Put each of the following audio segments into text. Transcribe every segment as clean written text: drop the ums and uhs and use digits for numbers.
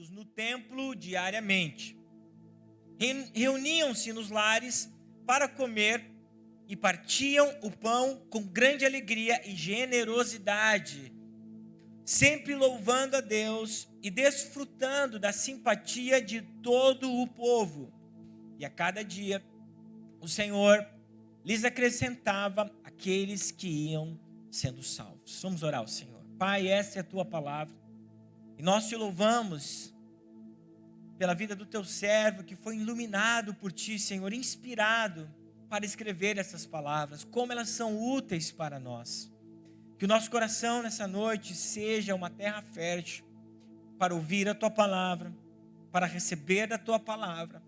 juntos no templo diariamente. Reuniam-se nos lares para comer e partiam o pão com grande alegria e generosidade, sempre louvando a Deus e desfrutando da simpatia de todo o povo. E a cada dia o Senhor lhes acrescentava aqueles que iam sendo salvos. Vamos orar ao Senhor. Pai, essa é a tua palavra. E nós te louvamos pela vida do teu servo que foi iluminado por ti, Senhor, inspirado para escrever essas palavras. Como elas são úteis para nós. Que o nosso coração nessa noite seja uma terra fértil para ouvir a tua palavra, para receber da tua palavra.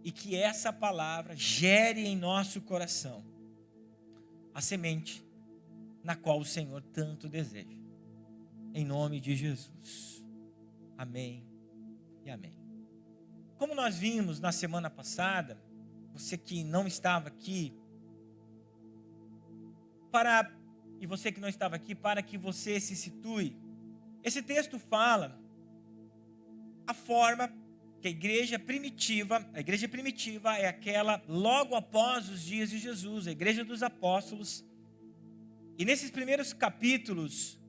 E que essa palavra gere em nosso coração a semente na qual o Senhor tanto deseja. Em nome de Jesus. Amém e amém. Como nós vimos na semana passada, você que não estava aqui, e você que não estava aqui, para que você se situe, esse texto fala a forma que a igreja primitiva é aquela logo após os dias de Jesus, a igreja dos apóstolos. E nesses primeiros capítulos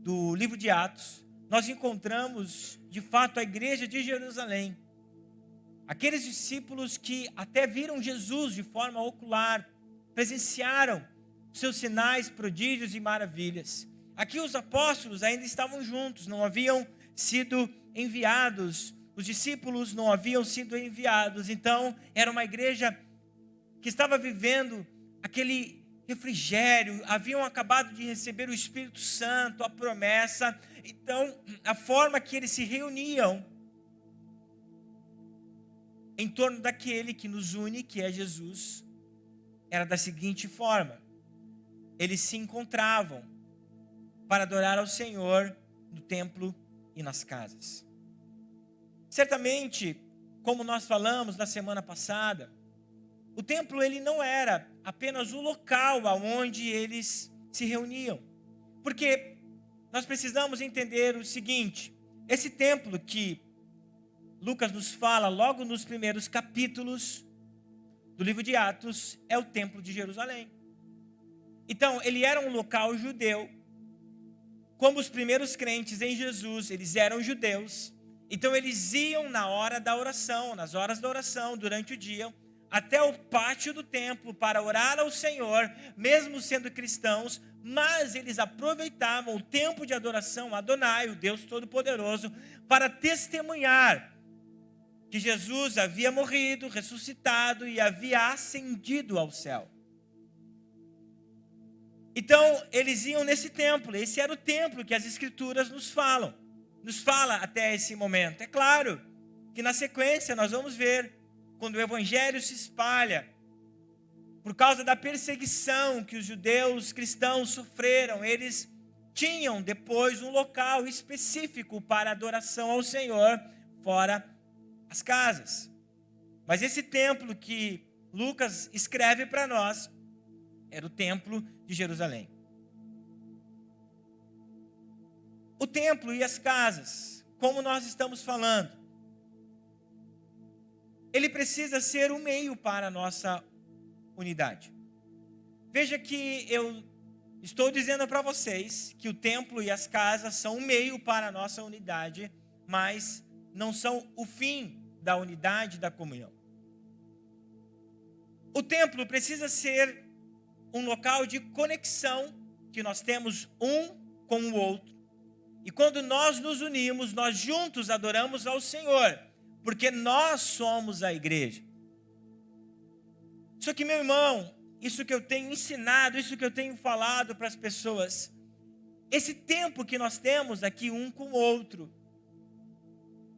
do livro de Atos, nós encontramos de fato a igreja de Jerusalém. Aqueles discípulos que até viram Jesus de forma ocular, presenciaram seus sinais, prodígios e maravilhas. Aqui os apóstolos ainda estavam juntos, não haviam sido enviados, os discípulos não haviam sido enviados. Então era uma igreja que estava vivendo aquele refrigério, haviam acabado de receber o Espírito Santo, a promessa. Então a forma que eles se reuniam em torno daquele que nos une, que é Jesus, era da seguinte forma: eles se encontravam para adorar ao Senhor no templo e nas casas. Certamente, como nós falamos na semana passada, o templo ele não era apenas o local aonde eles se reuniam, porque nós precisamos entender o seguinte: esse templo que Lucas nos fala logo nos primeiros capítulos do livro de Atos é o templo de Jerusalém. Então, ele era um local judeu. Como os primeiros crentes em Jesus, eles eram judeus. Então, eles iam na hora da oração, nas horas da oração, durante o dia, até o pátio do templo para orar ao Senhor, mesmo sendo cristãos, mas eles aproveitavam o tempo de adoração a Adonai, o Deus Todo-Poderoso, para testemunhar que Jesus havia morrido, ressuscitado e havia ascendido ao céu. Então, eles iam nesse templo. Esse era o templo que as Escrituras nos fala até esse momento. É claro que na sequência nós vamos ver, quando o Evangelho se espalha, por causa da perseguição que os judeus cristãos sofreram, eles tinham depois um local específico para adoração ao Senhor, fora as casas. Mas esse templo que Lucas escreve para nós era o templo de Jerusalém. O templo e as casas, como nós estamos falando, ele precisa ser um meio para a nossa unidade. Veja que eu estou dizendo para vocês que o templo e as casas são um meio para a nossa unidade, mas não são o fim da unidade da comunhão. O templo precisa ser um local de conexão que nós temos um com o outro. E quando nós nos unimos, nós juntos adoramos ao Senhor, porque nós somos a igreja. Só que, meu irmão, isso que eu tenho ensinado, isso que eu tenho falado para as pessoas, esse tempo que nós temos aqui um com o outro,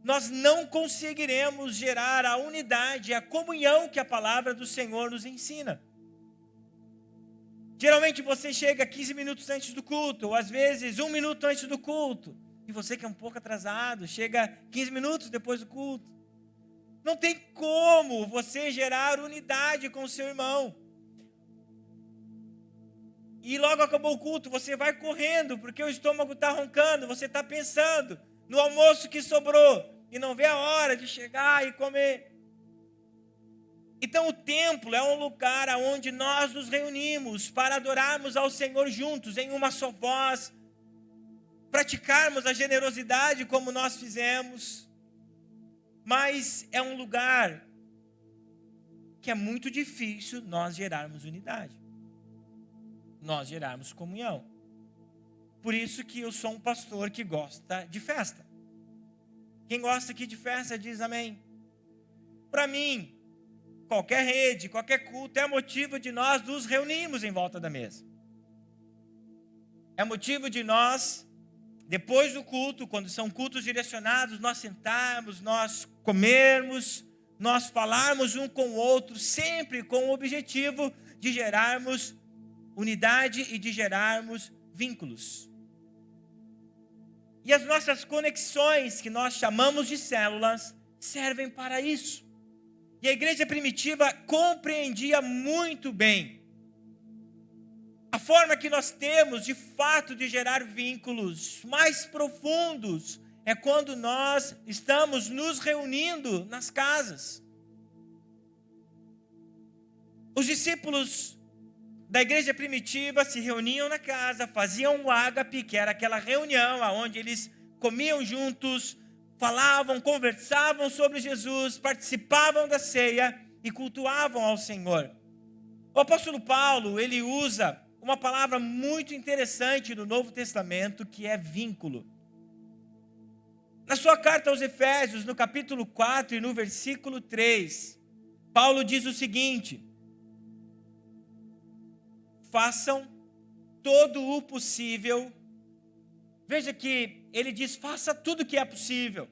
nós não conseguiremos gerar a unidade, a comunhão que a palavra do Senhor nos ensina. Geralmente você chega 15 minutos antes do culto, ou às vezes 1 minuto antes do culto, e você que é um pouco atrasado, chega 15 minutos depois do culto. Não tem como você gerar unidade com o seu irmão. E logo acabou o culto, você vai correndo, porque o estômago está roncando, você está pensando no almoço que sobrou. e não vê a hora de chegar e comer. Então o templo é um lugar onde nós nos reunimos para adorarmos ao Senhor juntos, em uma só voz, praticarmos a generosidade como nós fizemos, mas é um lugar que é muito difícil nós gerarmos unidade, nós gerarmos comunhão. Por isso que eu sou um pastor que gosta de festa. Quem gosta aqui de festa diz amém. Para mim, qualquer rede, qualquer culto é motivo de nós nos reunirmos em volta da mesa. É motivo de nós, depois do culto, quando são cultos direcionados, nós sentarmos, nós comermos, nós falarmos um com o outro, sempre com o objetivo de gerarmos unidade e de gerarmos vínculos. E as nossas conexões, que nós chamamos de células, servem para isso. E a igreja primitiva compreendia muito bem a forma que nós temos, de fato, de gerar vínculos mais profundos é quando nós estamos nos reunindo nas casas. Os discípulos da igreja primitiva se reuniam na casa, faziam o ágape, que era aquela reunião onde eles comiam juntos, falavam, conversavam sobre Jesus, participavam da ceia e cultuavam ao Senhor. O apóstolo Paulo, ele usa uma palavra muito interessante no Novo Testamento, que é vínculo. Na sua carta aos Efésios, no capítulo 4 e no versículo 3, Paulo diz o seguinte: façam todo o possível. Veja que ele diz, faça tudo o que é possível.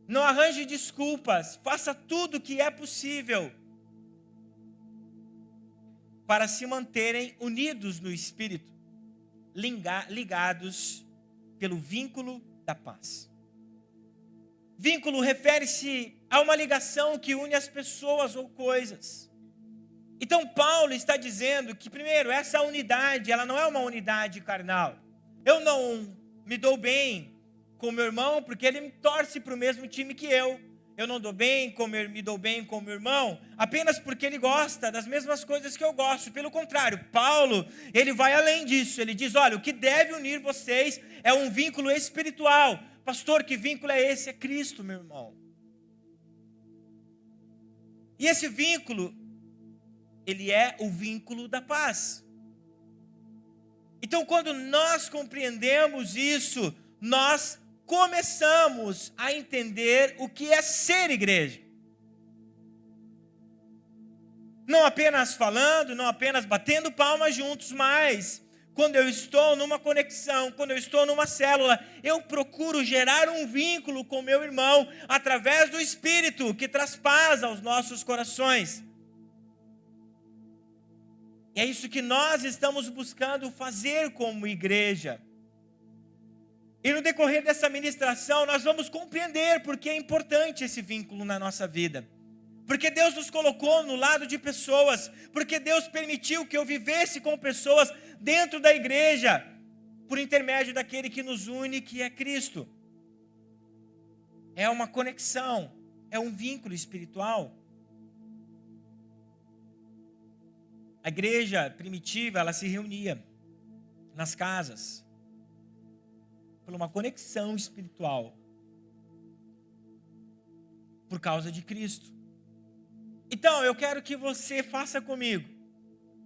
Não arranje desculpas, faça tudo o que é possível para se manterem unidos no Espírito, ligados pelo vínculo da paz. Vínculo refere-se a uma ligação que une as pessoas ou coisas. Então Paulo está dizendo que, primeiro, essa unidade, ela não é uma unidade carnal. Eu não me dou bem com meu irmão porque ele me torce para o mesmo time que eu. Eu não me dou bem com meu irmão apenas porque ele gosta das mesmas coisas que eu gosto. Pelo contrário, Paulo, ele vai além disso. Ele diz, olha, o que deve unir vocês é um vínculo espiritual. Pastor, que vínculo é esse? É Cristo, meu irmão. E esse vínculo, ele é o vínculo da paz. Então, quando nós compreendemos isso, nós começamos a entender o que é ser igreja. Não apenas falando, não apenas batendo palmas juntos, mas quando eu estou numa conexão, quando eu estou numa célula, eu procuro gerar um vínculo com meu irmão através do Espírito que traz paz aos nossos corações. E é isso que nós estamos buscando fazer como igreja. E no decorrer dessa ministração, nós vamos compreender porque é importante esse vínculo na nossa vida. Porque Deus nos colocou no lado de pessoas. Porque Deus permitiu que eu vivesse com pessoas dentro da igreja, por intermédio daquele que nos une, que é Cristo. É uma conexão, é um vínculo espiritual. A igreja primitiva, ela se reunia nas casas por uma conexão espiritual por causa de Cristo. Então, eu quero que você faça comigo,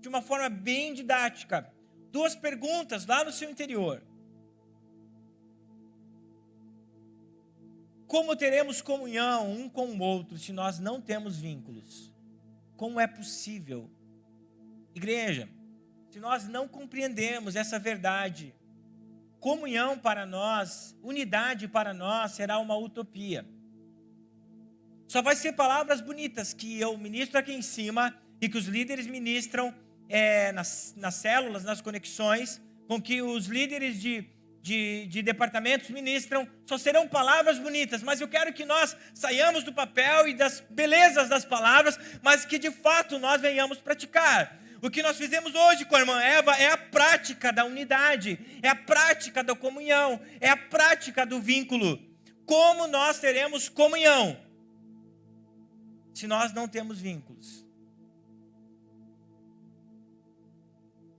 de uma forma bem didática, 2 perguntas lá no seu interior. Como teremos comunhão um com o outro se nós não temos vínculos? Como é possível? Igreja, se nós não compreendermos essa verdade, comunhão para nós, unidade para nós será uma utopia. Só vai ser palavras bonitas que eu ministro aqui em cima e que os líderes ministram nas células, nas conexões, com que os líderes de departamentos ministram, só serão palavras bonitas, mas eu quero que nós saiamos do papel e das belezas das palavras, mas que de fato nós venhamos praticar. O que nós fizemos hoje com a irmã Eva é a prática da unidade, é a prática da comunhão, é a prática do vínculo. Como nós teremos comunhão se nós não temos vínculos?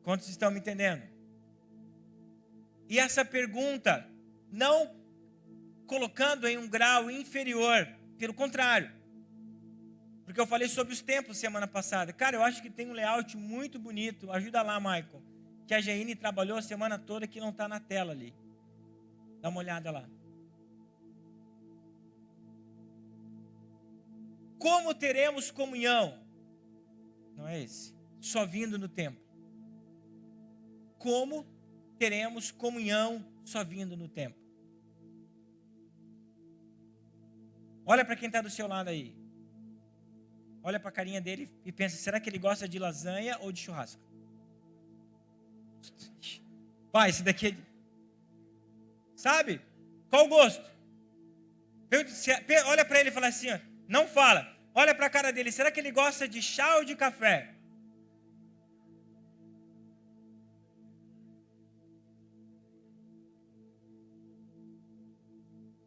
Quantos estão me entendendo? E essa pergunta, não colocando em um grau inferior, pelo contrário. Porque eu falei sobre os templos semana passada. Cara, eu acho que tem um layout muito bonito. Ajuda lá, Michael. Que a Geine trabalhou a semana toda, que não está na tela ali. Dá uma olhada lá. Como teremos comunhão? Não é esse. Só vindo no templo. Como teremos comunhão só vindo no templo? Olha para quem está do seu lado aí. Olha para a carinha dele e pensa, será que ele gosta de lasanha ou de churrasco? Pai, esse daqui é... Sabe? Qual o gosto? Olha para ele e fala assim, ó, não fala. Olha para a cara dele, será que ele gosta de chá ou de café?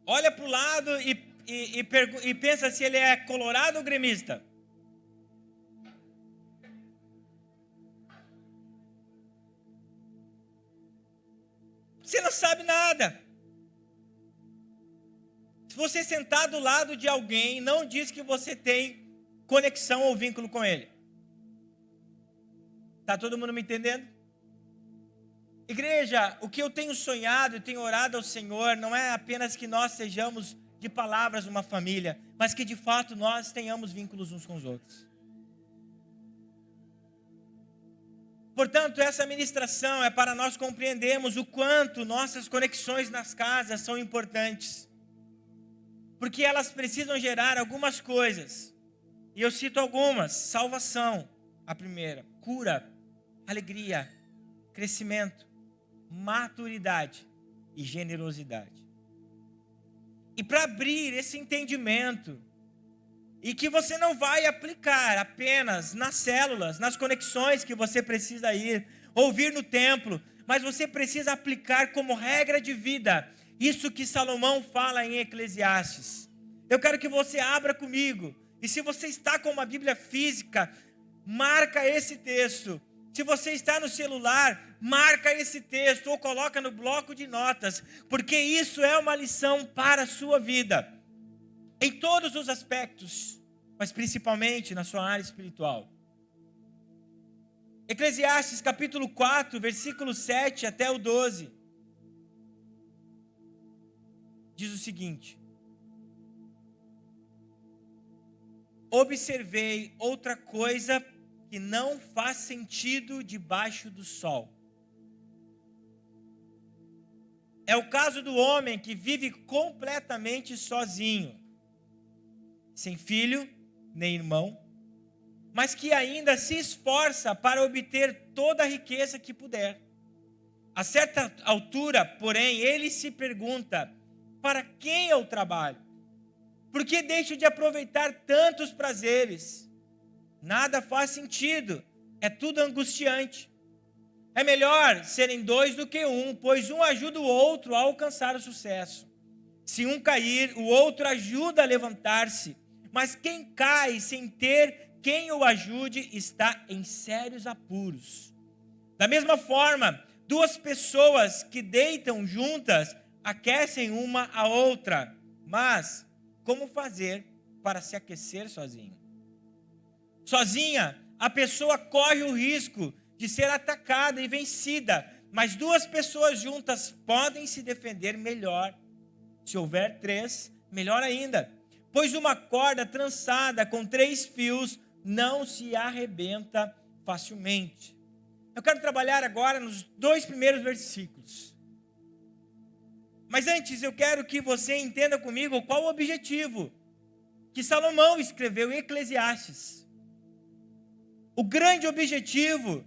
Olha para o lado e pensa se ele é colorado ou gremista. Você não sabe nada. Se você sentar do lado de alguém, não diz que você tem conexão ou vínculo com ele. Está todo mundo me entendendo? Igreja, o que eu tenho sonhado e tenho orado ao Senhor não é apenas que nós sejamos de palavras uma família, mas que de fato nós tenhamos vínculos uns com os outros. Portanto, essa ministração é para nós compreendermos o quanto nossas conexões nas casas são importantes. Porque elas precisam gerar algumas coisas. E eu cito algumas. Salvação, a primeira. Cura, alegria, crescimento, maturidade e generosidade. E para abrir esse entendimento, e que você não vai aplicar apenas nas células, nas conexões que você precisa ir, ouvir no templo, mas você precisa aplicar como regra de vida, isso que Salomão fala em Eclesiastes. Eu quero que você abra comigo, e se você está com uma Bíblia física, marca esse texto. Se você está no celular, marca esse texto, ou coloca no bloco de notas, porque isso é uma lição para a sua vida. Em todos os aspectos, mas principalmente na sua área espiritual. Eclesiastes capítulo 4, versículo 7 até o 12. Diz o seguinte: observei outra coisa que não faz sentido debaixo do sol. É o caso do homem que vive completamente sozinho, sem filho, nem irmão, mas que ainda se esforça para obter toda a riqueza que puder. A certa altura, porém, ele se pergunta, para quem eu trabalho? Por que deixo de aproveitar tantos prazeres? Nada faz sentido, é tudo angustiante. É melhor serem dois do que um, pois um ajuda o outro a alcançar o sucesso. Se um cair, o outro ajuda a levantar-se. Mas quem cai sem ter quem o ajude está em sérios apuros. Da mesma forma, duas pessoas que deitam juntas aquecem uma a outra. Mas como fazer para se aquecer sozinho? Sozinha, a pessoa corre o risco de ser atacada e vencida. Mas duas pessoas juntas podem se defender melhor. Se houver três, melhor ainda. Pois uma corda trançada com 3 fios não se arrebenta facilmente. Eu quero trabalhar agora nos 2 primeiros versículos. Mas antes eu quero que você entenda comigo qual o objetivo que Salomão escreveu em Eclesiastes. O grande objetivo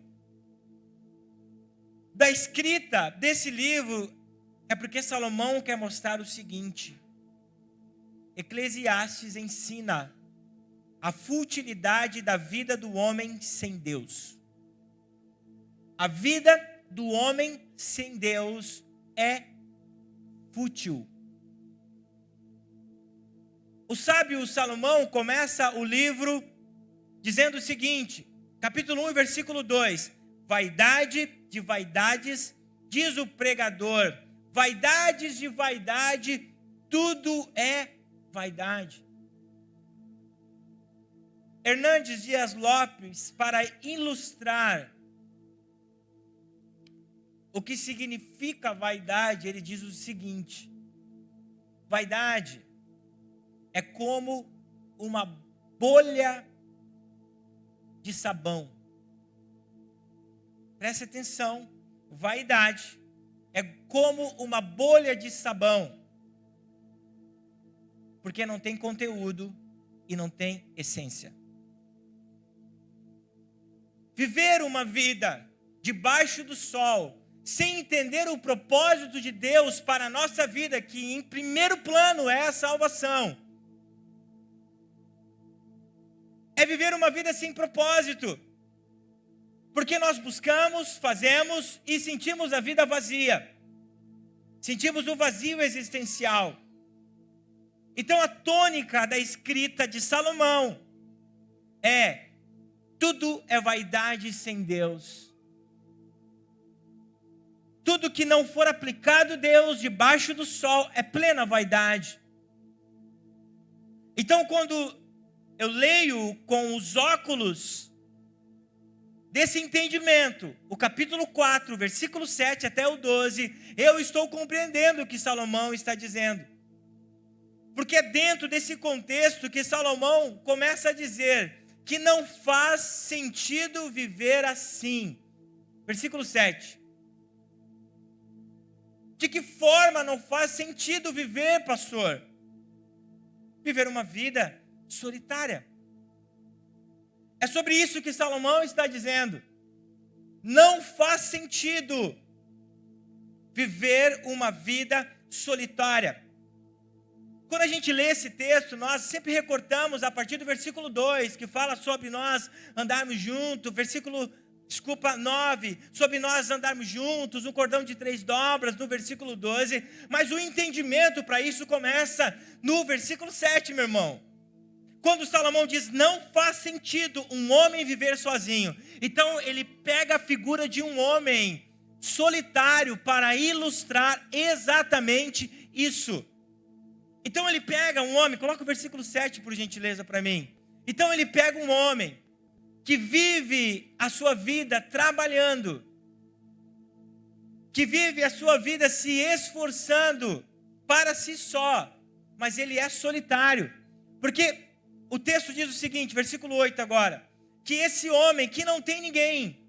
da escrita desse livro é porque Salomão quer mostrar o seguinte: Eclesiastes ensina a futilidade da vida do homem sem Deus. A vida do homem sem Deus é fútil. O sábio Salomão começa o livro dizendo o seguinte, capítulo 1, versículo 2, vaidade de vaidades, diz o pregador, vaidades de vaidade, tudo é vaidade. Hernandes Dias Lopes, para ilustrar o que significa vaidade, ele diz o seguinte, vaidade é como uma bolha de sabão. Preste atenção, vaidade é como uma bolha de sabão, porque não tem conteúdo e não tem essência. Viver uma vida debaixo do sol, sem entender o propósito de Deus para a nossa vida, que em primeiro plano é a salvação, é viver uma vida sem propósito, porque nós buscamos, fazemos e sentimos a vida vazia, sentimos o vazio existencial. Então a tônica da escrita de Salomão é: tudo é vaidade sem Deus. Tudo que não for aplicado a Deus debaixo do sol é plena vaidade. Então, quando eu leio com os óculos desse entendimento, o capítulo 4, versículo 7 até o 12, eu estou compreendendo o que Salomão está dizendo. Porque é dentro desse contexto que Salomão começa a dizer que não faz sentido viver assim. Versículo 7. De que forma não faz sentido viver, pastor? Viver uma vida solitária. É sobre isso que Salomão está dizendo. Não faz sentido viver uma vida solitária. Quando a gente lê esse texto, nós sempre recortamos a partir do versículo 2, que fala sobre nós andarmos juntos, versículo 9, sobre nós andarmos juntos, um cordão de 3 dobras, no versículo 12, mas o entendimento para isso começa no versículo 7, meu irmão. Quando Salomão diz, não faz sentido um homem viver sozinho. Então ele pega a figura de um homem solitário para ilustrar exatamente isso. Então ele pega um homem, coloca o versículo 7 por gentileza para mim. Então ele pega um homem que vive a sua vida trabalhando, que vive a sua vida se esforçando para si só, mas ele é solitário, porque o texto diz o seguinte, versículo 8 agora, que esse homem que não tem ninguém,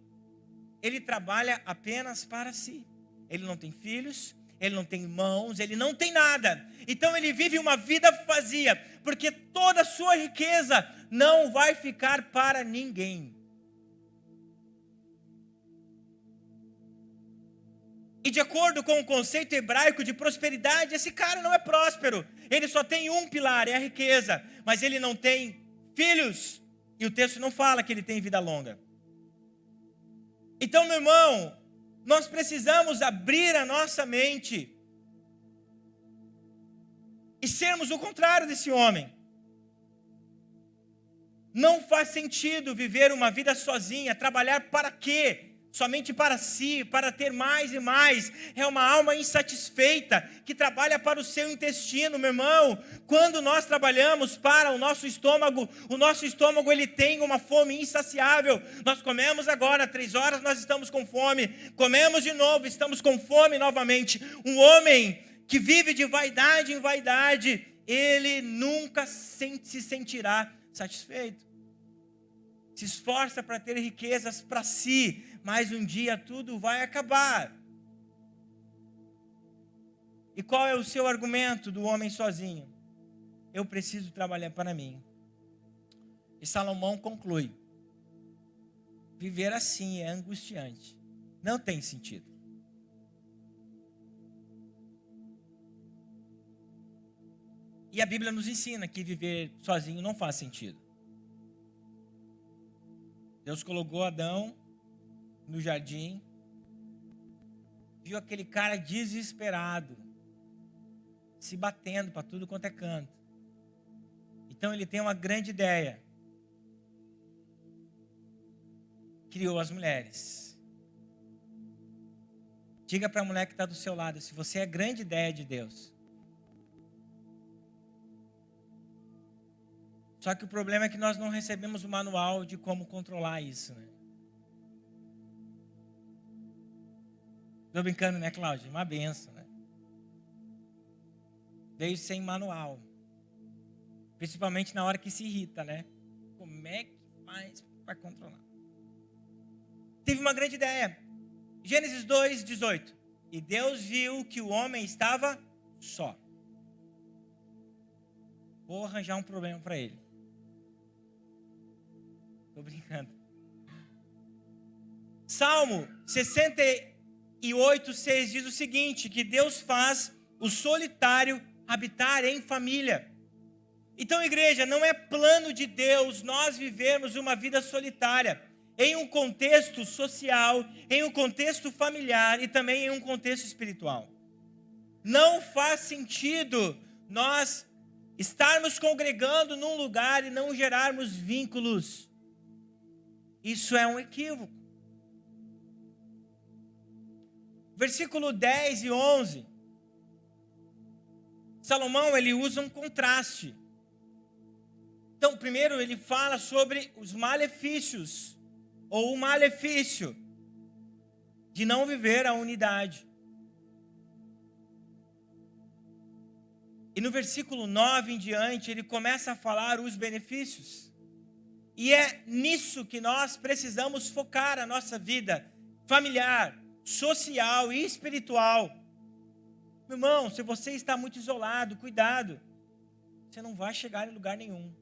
ele trabalha apenas para si, ele não tem filhos, ele não tem irmãos, ele não tem nada, então ele vive uma vida vazia, porque toda a sua riqueza não vai ficar para ninguém. E de acordo com o conceito hebraico de prosperidade, esse cara não é próspero. Ele só tem um pilar, é a riqueza. Mas ele não tem filhos. E o texto não fala que ele tem vida longa. Então, meu irmão, nós precisamos abrir a nossa mente e sermos o contrário desse homem. Não faz sentido viver uma vida sozinha, trabalhar para quê? Somente para si, para ter mais e mais. É uma alma insatisfeita, que trabalha para o seu intestino, meu irmão. Quando nós trabalhamos para o nosso estômago ele tem uma fome insaciável. Nós comemos agora, 3 horas nós estamos com fome. Comemos de novo, estamos com fome novamente. Um homem que vive de vaidade em vaidade, ele nunca se sentirá satisfeito. Se esforça para ter riquezas para si, mas um dia tudo vai acabar. E qual é o seu argumento do homem sozinho? Eu preciso trabalhar para mim. E Salomão conclui: viver assim é angustiante, não tem sentido. E a Bíblia nos ensina que viver sozinho não faz sentido. Deus colocou Adão no jardim, viu aquele cara desesperado, se batendo para tudo quanto é canto. Então ele tem uma grande ideia. Criou as mulheres. Diga para a mulher que está do seu lado, se você é a grande ideia de Deus. Só que o problema é que nós não recebemos o manual de como controlar isso, né? Estou brincando, né, Cláudia? Uma benção, né? Veio sem manual. Principalmente na hora que se irrita, né? Como é que faz para controlar? Teve uma grande ideia. Gênesis 2:18. E Deus viu que o homem estava só. Vou arranjar um problema para ele. Estou brincando. Salmo 68:6 diz o seguinte, que Deus faz o solitário habitar em família. Então, igreja, não é plano de Deus nós vivermos uma vida solitária em um contexto social, em um contexto familiar e também em um contexto espiritual. Não faz sentido nós estarmos congregando num lugar e não gerarmos vínculos. Isso é um equívoco. Versículo 10 e 11. Salomão, ele usa um contraste. Então, primeiro ele fala sobre os malefícios, ou o malefício de não viver a unidade. E no versículo 9 em diante, ele começa a falar os benefícios. E é nisso que nós precisamos focar a nossa vida familiar, social e espiritual. Meu irmão, se você está muito isolado, cuidado. Você não vai chegar em lugar nenhum.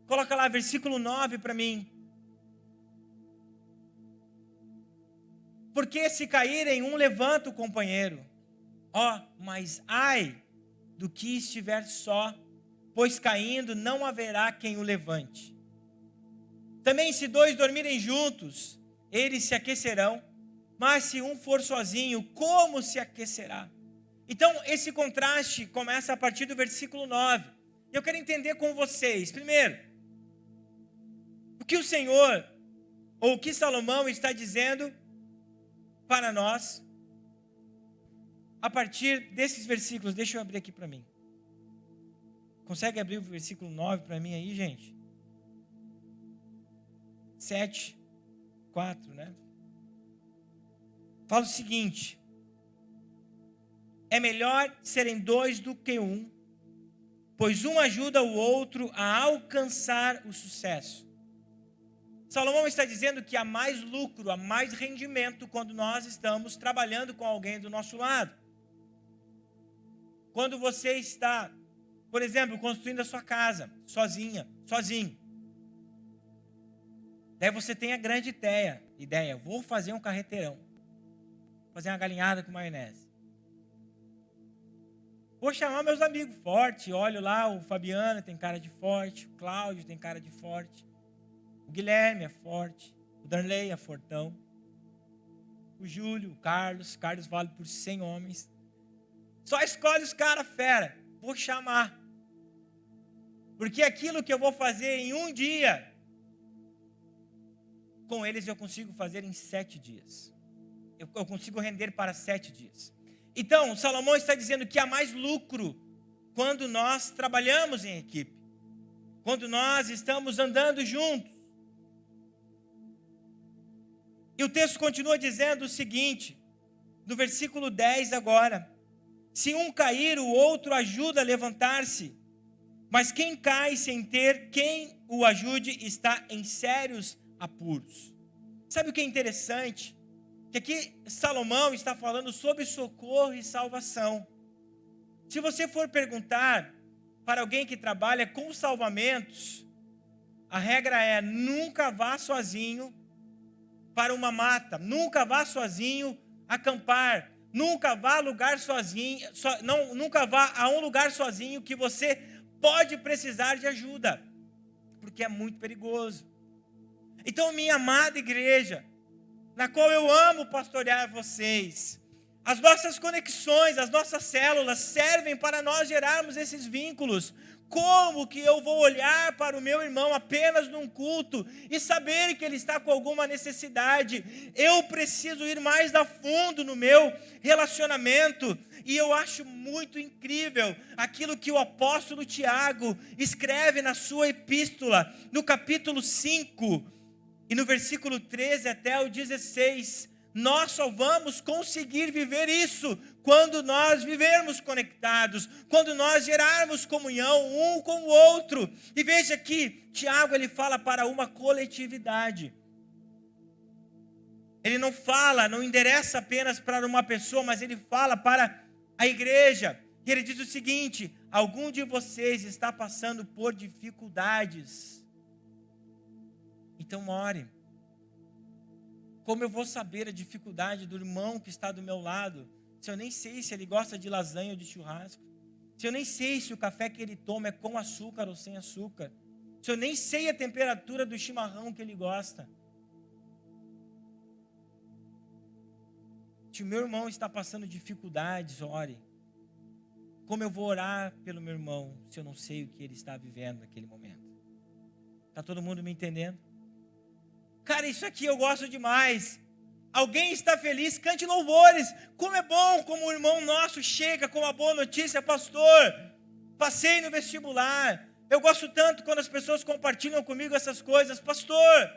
Coloca lá versículo 9 para mim. Porque se caírem, um levanta o companheiro. Mas ai do que estiver só, pois caindo não haverá quem o levante. Também se dois dormirem juntos, eles se aquecerão, mas se um for sozinho, como se aquecerá? Então, esse contraste começa a partir do versículo 9. Eu quero entender com vocês, primeiro, o que o Senhor, ou o que Salomão está dizendo para nós, a partir desses versículos. Deixa eu abrir aqui para mim. Consegue abrir o versículo 9 para mim aí, gente? 7:4, né? Fala o seguinte: é melhor serem dois do que um, pois um ajuda o outro a alcançar o sucesso. Salomão está dizendo que há mais lucro, há mais rendimento quando nós estamos trabalhando com alguém do nosso lado. Quando você está, por exemplo, construindo a sua casa, sozinho. Daí você tem a grande ideia, vou fazer um carreteirão. Fazer uma galinhada com maionese. Vou chamar meus amigos fortes, olho lá, o Fabiano tem cara de forte, o Cláudio tem cara de forte, o Guilherme é forte, o Darley é fortão, o Júlio, o Carlos vale por 100 homens. Só escolhe os caras fera, vou chamar. Porque aquilo que eu vou fazer em um dia, com eles eu consigo fazer em 7 dias. Eu consigo render para 7 dias. Então, Salomão está dizendo que há mais lucro quando nós trabalhamos em equipe. Quando nós estamos andando juntos. E o texto continua dizendo o seguinte, no versículo 10 agora. Se um cair, o outro ajuda a levantar-se. Mas quem cai sem ter quem o ajude está em sérios apuros. Sabe o que é interessante? Que aqui Salomão está falando sobre socorro e salvação. Se você for perguntar para alguém que trabalha com salvamentos, a regra é: nunca vá sozinho para uma mata, nunca vá sozinho acampar, nunca vá a lugar sozinho, nunca vá a um lugar sozinho que você pode precisar de ajuda, porque é muito perigoso. Então, minha amada igreja, na qual eu amo pastorear vocês, As nossas conexões, as nossas células servem para nós gerarmos esses vínculos. Como que eu vou olhar para o meu irmão apenas num culto e saber que ele está com alguma necessidade? Eu preciso ir mais a fundo no meu relacionamento. E eu acho muito incrível aquilo que o apóstolo Tiago escreve na sua epístola, no capítulo 5, e no versículo 13 até o 16. Nós só vamos conseguir viver isso quando nós vivermos conectados, quando nós gerarmos comunhão um com o outro. E veja que Tiago ele fala para uma coletividade. Ele não fala, não endereça apenas para uma pessoa, mas ele fala para a igreja. E ele diz o seguinte: algum de vocês está passando por dificuldades, então ore. Como eu vou saber a dificuldade do irmão que está do meu lado, se eu nem sei se ele gosta de lasanha ou de churrasco, se eu nem sei se o café que ele toma é com açúcar ou sem açúcar, se eu nem sei a temperatura do chimarrão que ele gosta? Se o meu irmão está passando dificuldades, ore. Como eu vou orar pelo meu irmão se eu não sei o que ele está vivendo naquele momento? Está todo mundo me entendendo? Cara, isso aqui eu gosto demais. Alguém está feliz, cante louvores. Como é bom, como o irmão nosso chega com uma boa notícia: pastor, passei no vestibular. Eu gosto tanto quando as pessoas compartilham comigo essas coisas. Pastor,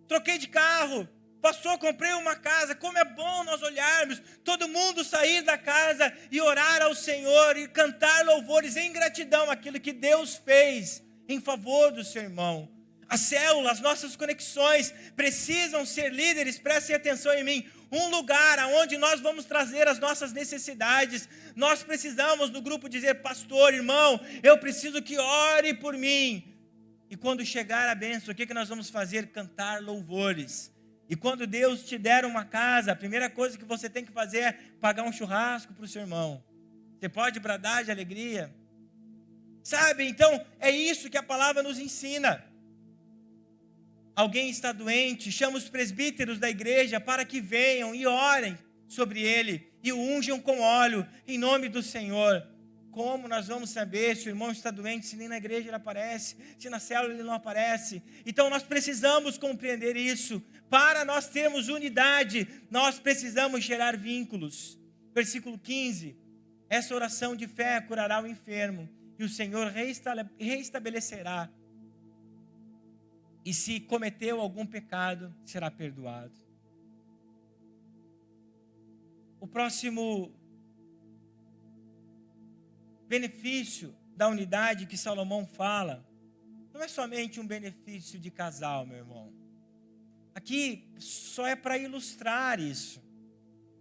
troquei de carro. Pastor, comprei uma casa. Como é bom nós olharmos, todo mundo sair da casa e orar ao Senhor e cantar louvores em gratidão àquilo que Deus fez em favor do seu irmão. As células, as nossas conexões precisam ser líderes, prestem atenção em mim, um lugar onde nós vamos trazer as nossas necessidades. Nós precisamos no grupo dizer: pastor, irmão, eu preciso que ore por mim. E quando chegar a bênção, o que nós vamos fazer? Cantar louvores. E quando Deus te der uma casa, a primeira coisa que você tem que fazer é pagar um churrasco para o seu irmão. Você pode bradar de alegria. Sabe, então é isso que a palavra nos ensina. Alguém está doente, chama os presbíteros da igreja para que venham e orem sobre ele e o unjam com óleo em nome do Senhor. Como nós vamos saber se o irmão está doente, se nem na igreja ele aparece, se na célula ele não aparece? Então nós precisamos compreender isso. Para nós termos unidade, nós precisamos gerar vínculos. Versículo 15: essa oração de fé curará o enfermo e o Senhor reestabelecerá. E se cometeu algum pecado, será perdoado. O próximo benefício da unidade que Salomão fala, não é somente um benefício de casal, meu irmão. Aqui só é para ilustrar isso.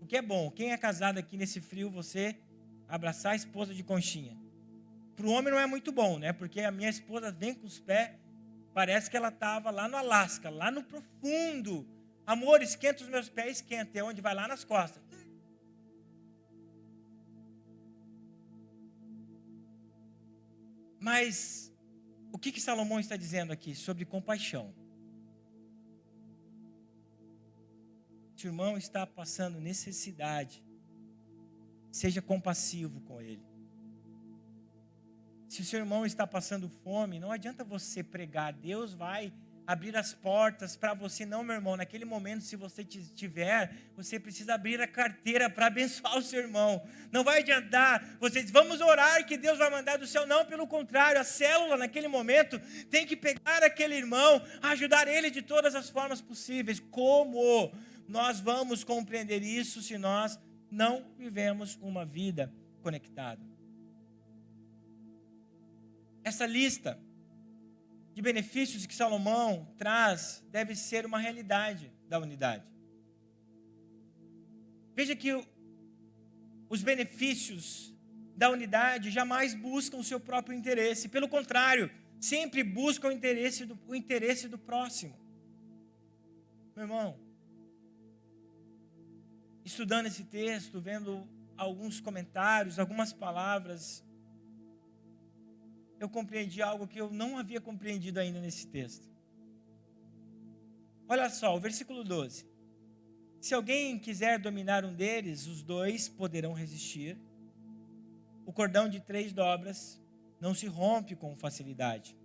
O que é bom, quem é casado aqui nesse frio, você abraçar a esposa de conchinha. Para o homem não é muito bom, né? Porque a minha esposa vem com os pés, parece que ela estava lá no Alasca, lá no profundo. Amor, esquenta os meus pés, esquenta. É onde vai lá nas costas. Mas o que Salomão está dizendo aqui? Sobre compaixão. Se o irmão está passando necessidade, seja compassivo com ele. Se o seu irmão está passando fome, não adianta você pregar. Deus vai abrir as portas para você. Não, meu irmão, naquele momento, se você tiver, você precisa abrir a carteira para abençoar o seu irmão. Não vai adiantar você dizer: vamos orar que Deus vai mandar do céu. Não, pelo contrário, a célula naquele momento tem que pegar aquele irmão, ajudar ele de todas as formas possíveis. Como nós vamos compreender isso se nós não vivemos uma vida conectada? Essa lista de benefícios que Salomão traz deve ser uma realidade da unidade. Veja que os benefícios da unidade jamais buscam o seu próprio interesse. Pelo contrário, sempre buscam o interesse do próximo. Meu irmão, estudando esse texto, vendo alguns comentários, algumas palavras, eu compreendi algo que eu não havia compreendido ainda nesse texto. Olha só, o versículo 12. Se alguém quiser dominar um deles, os dois poderão resistir. O cordão de 3 dobras não se rompe com facilidade.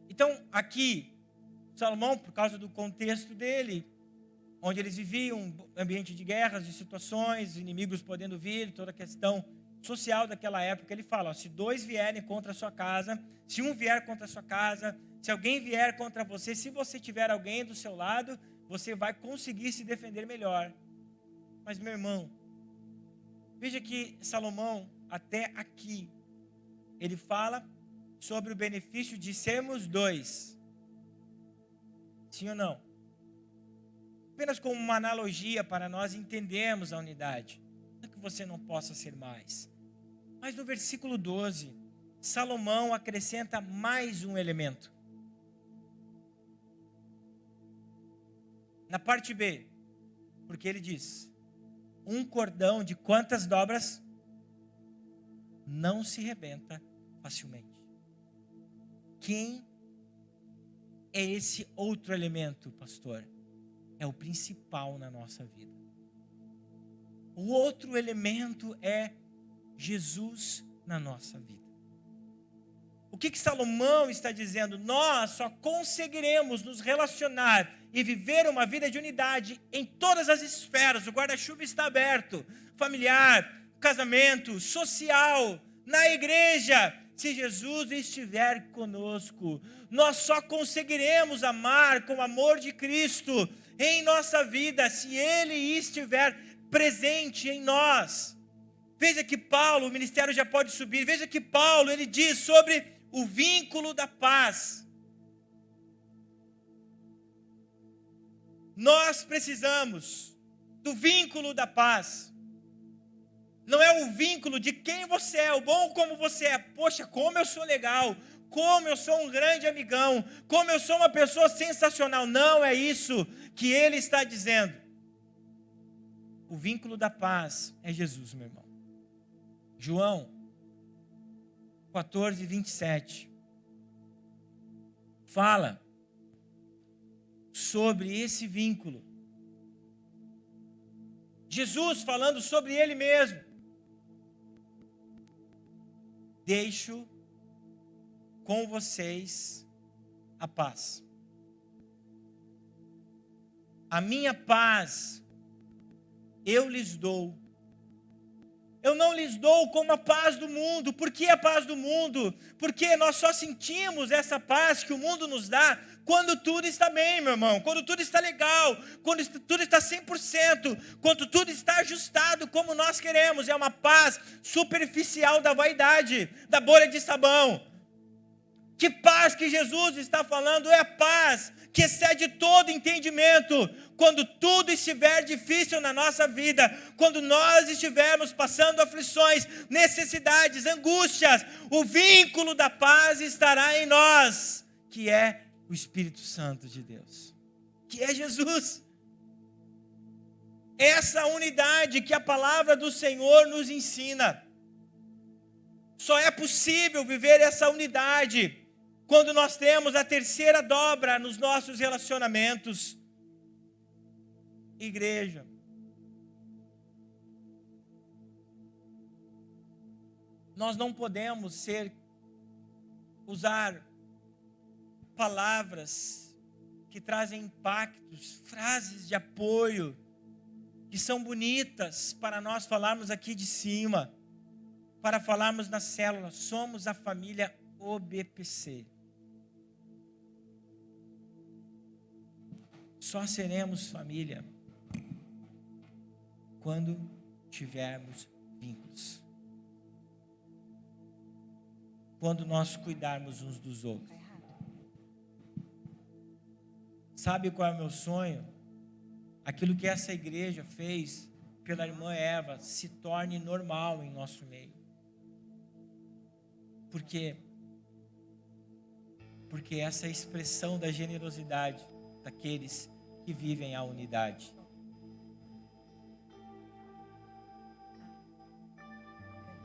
Então, aqui, Salomão, por causa do contexto dele, onde eles viviam um ambiente de guerras, de situações, inimigos podendo vir, toda a questão social daquela época, ele fala, ó, se 2 vierem contra a sua casa, se um vier contra a sua casa, se alguém vier contra você, se você tiver alguém do seu lado, você vai conseguir se defender melhor. Mas, meu irmão, veja que Salomão, até aqui, ele fala sobre o benefício de sermos 2. Sim ou não? Apenas como uma analogia para nós entendermos a unidade. Não que você não possa ser mais. Mas no versículo 12, Salomão acrescenta mais um elemento. Na parte B, porque ele diz, um cordão de quantas dobras não se rebenta facilmente. Quem é esse outro elemento, pastor? É o principal na nossa vida. O outro elemento é Jesus na nossa vida. O que Salomão está dizendo? Nós só conseguiremos nos relacionar e viver uma vida de unidade em todas as esferas. O guarda-chuva está aberto, familiar, casamento, social, na igreja. Se Jesus estiver conosco, nós só conseguiremos amar com o amor de Cristo em nossa vida, se Ele estiver presente em nós. Veja que Paulo, o ministério já pode subir, veja que Paulo, ele diz sobre o vínculo da paz. Nós precisamos do vínculo da paz. Não é o vínculo de quem você é, o bom como você é. Poxa, como eu sou legal, como eu sou um grande amigão, como eu sou uma pessoa sensacional. Não é isso que ele está dizendo. O vínculo da paz é Jesus, meu irmão. João 14, 27. Fala sobre esse vínculo. Jesus falando sobre ele mesmo. Deixo com vocês a paz. A minha paz eu lhes dou. Eu não lhes dou como a paz do mundo. Por que a paz do mundo? Porque nós só sentimos essa paz que o mundo nos dá quando tudo está bem, meu irmão. Quando tudo está legal. Quando tudo está 100%. Quando tudo está ajustado como nós queremos. É uma paz superficial da vaidade, da bolha de sabão. Que paz que Jesus está falando é a paz que excede todo entendimento. Quando tudo estiver difícil na nossa vida, quando nós estivermos passando aflições, necessidades, angústias, o vínculo da paz estará em nós, que é o Espírito Santo de Deus, que é Jesus. Essa unidade que a palavra do Senhor nos ensina. Só é possível viver essa unidade quando nós temos a terceira dobra nos nossos relacionamentos. Igreja. Nós não podemos usar palavras que trazem impactos, frases de apoio, que são bonitas para nós falarmos aqui de cima, para falarmos na célula. Somos a família OBPC. Só seremos família quando tivermos vínculos. Quando nós cuidarmos uns dos outros. Sabe qual é o meu sonho? Aquilo que essa igreja fez pela irmã Eva se torne normal em nosso meio. Por quê? Porque essa é a expressão da generosidade daqueles que vivem a unidade.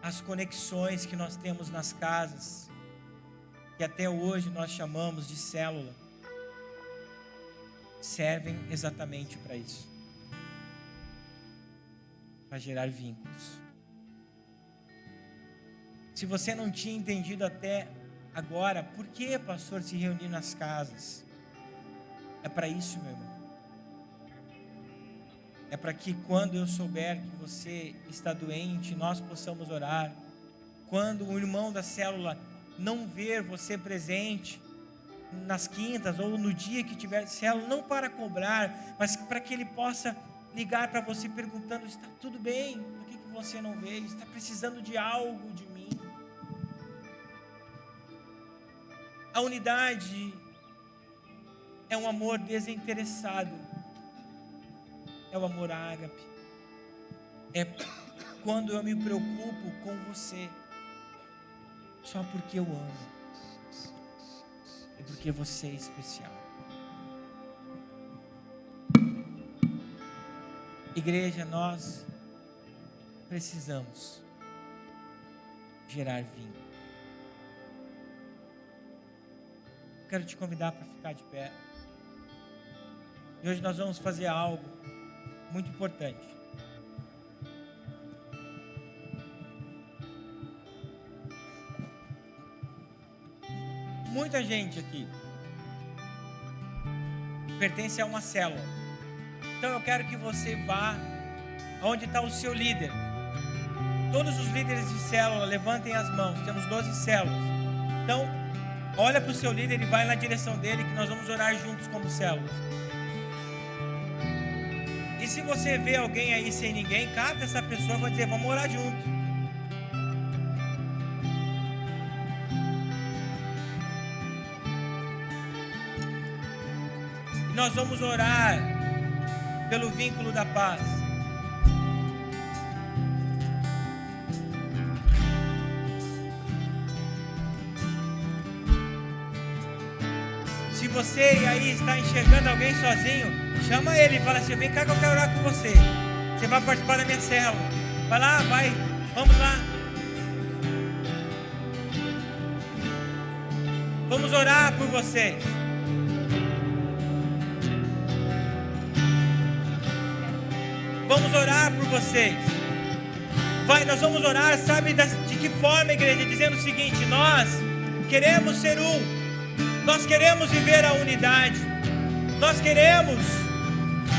As conexões que nós temos nas casas, que até hoje nós chamamos de célula, servem exatamente para isso. para gerar vínculos. Se você não tinha entendido até agora, por que, pastor, se reunir nas casas? É para isso, meu irmão. É para que quando eu souber que você está doente, nós possamos orar. Quando o irmão da célula não ver você presente nas quintas ou no dia que tiver célula, não para cobrar, mas para que ele possa ligar para você perguntando: está tudo bem? Por que você não veio? Está precisando de algo de mim? A unidade é um amor desinteressado, é o amor ágape, é quando eu me preocupo com você, só porque eu amo, e porque você é especial. Igreja, nós precisamos gerar vínculo. Quero te convidar para ficar de pé. E hoje nós vamos fazer algo muito importante. Muita gente aqui pertence a uma célula. Então eu quero que você vá onde está o seu líder. Todos os líderes de célula, levantem as mãos. Temos 12 células. Então, olha para o seu líder e vai na direção dele, que nós vamos orar juntos como células. E se você vê alguém aí sem ninguém, cata essa pessoa e vai dizer: vamos orar juntos. E nós vamos orar pelo vínculo da paz. Se você aí está enxergando alguém sozinho, chama ele e fala assim: vem cá que eu quero orar com você. Você vai participar da minha célula. Vai lá, vai, vamos lá. Vamos orar por vocês. Vamos orar por vocês. Vai, nós vamos orar, sabe de que forma, igreja? Dizendo o seguinte: nós queremos ser um. Nós queremos viver a unidade. Nós queremos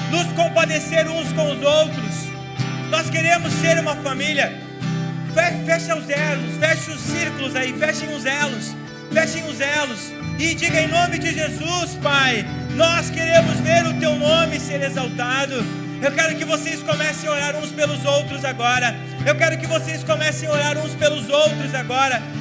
nos compadecer uns com os outros. Nós queremos ser uma família. Fecha os elos, fecha os círculos aí, fechem os elos. E diga: em nome de Jesus, Pai, nós queremos ver o Teu nome ser exaltado. Eu quero que vocês comecem a orar uns pelos outros agora.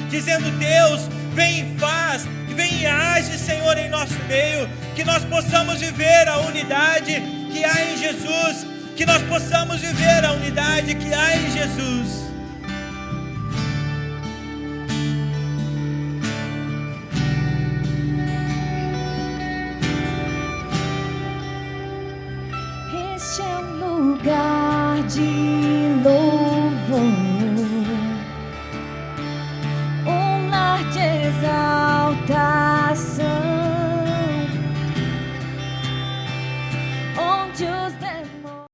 Dizendo: Deus, vem e faz, vem e age, Senhor, em nosso meio. Que nós possamos viver a unidade que há em Jesus. Que nós possamos viver a unidade que há em Jesus. Este é um lugar de louvor.